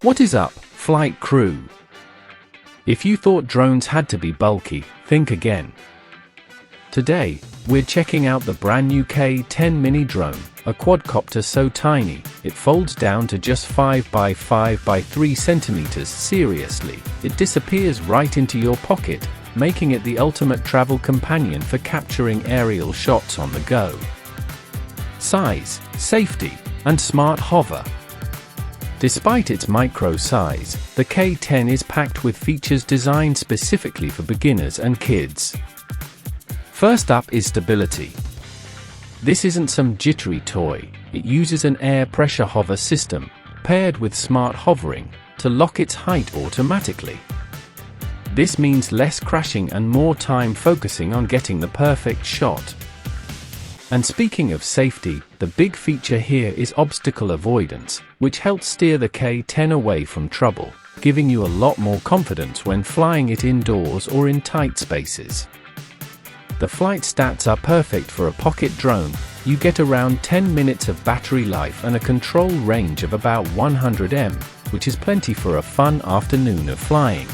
What is up, flight crew? If you thought drones had to be bulky, think again. Today, we're checking out the brand new K10 Mini Drone, a quadcopter so tiny, it folds down to just 5 by 5 by 3 centimeters. Seriously, it disappears right into your pocket, making it the ultimate travel companion for capturing aerial shots on the go. Size, safety, and smart hover. Despite its micro size, the K10 is packed with features designed specifically for beginners and kids. First up is stability. This isn't some jittery toy, it uses an air pressure hover system, paired with smart hovering, to lock its height automatically. This means less crashing and more time focusing on getting the perfect shot. And speaking of safety, the big feature here is obstacle avoidance, which helps steer the K10 away from trouble, giving you a lot more confidence when flying it indoors or in tight spaces. The flight stats are perfect for a pocket drone. You get around 10 minutes of battery life and a control range of about 100 m, which is plenty for a fun afternoon of flying.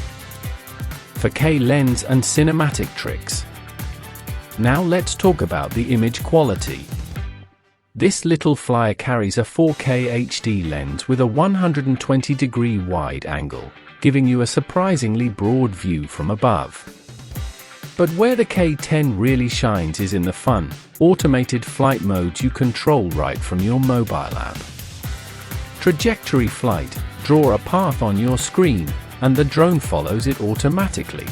For K-lens and cinematic tricks. Now let's talk about the image quality. This little flyer carries a 4K HD lens with a 120-degree wide angle, giving you a surprisingly broad view from above. But where the K10 really shines is in the fun, automated flight modes you control right from your mobile app. Trajectory flight, draw a path on your screen, and the drone follows it automatically.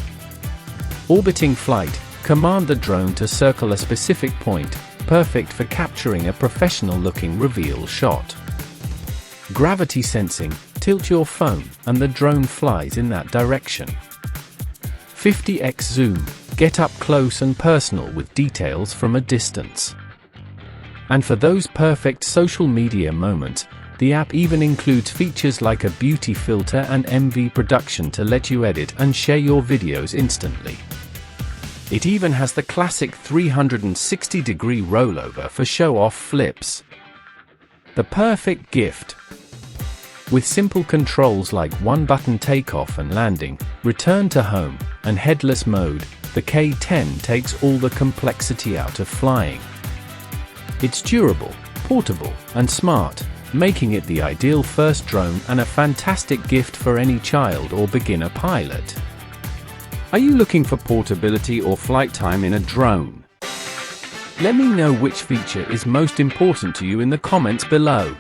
Orbiting flight, command the drone to circle a specific point, perfect for capturing a professional-looking reveal shot. Gravity sensing, tilt your phone, and the drone flies in that direction. 50x zoom, get up close and personal with details from a distance. And for those perfect social media moments, the app even includes features like a beauty filter and MV production to let you edit and share your videos instantly. It even has the classic 360-degree rollover for show-off flips. The perfect gift. With simple controls like one-button takeoff and landing, return to home, and headless mode, the K10 takes all the complexity out of flying. It's durable, portable, and smart, making it the ideal first drone and a fantastic gift for any child or beginner pilot. Are you looking for portability or flight time in a drone? Let me know which feature is most important to you in the comments below.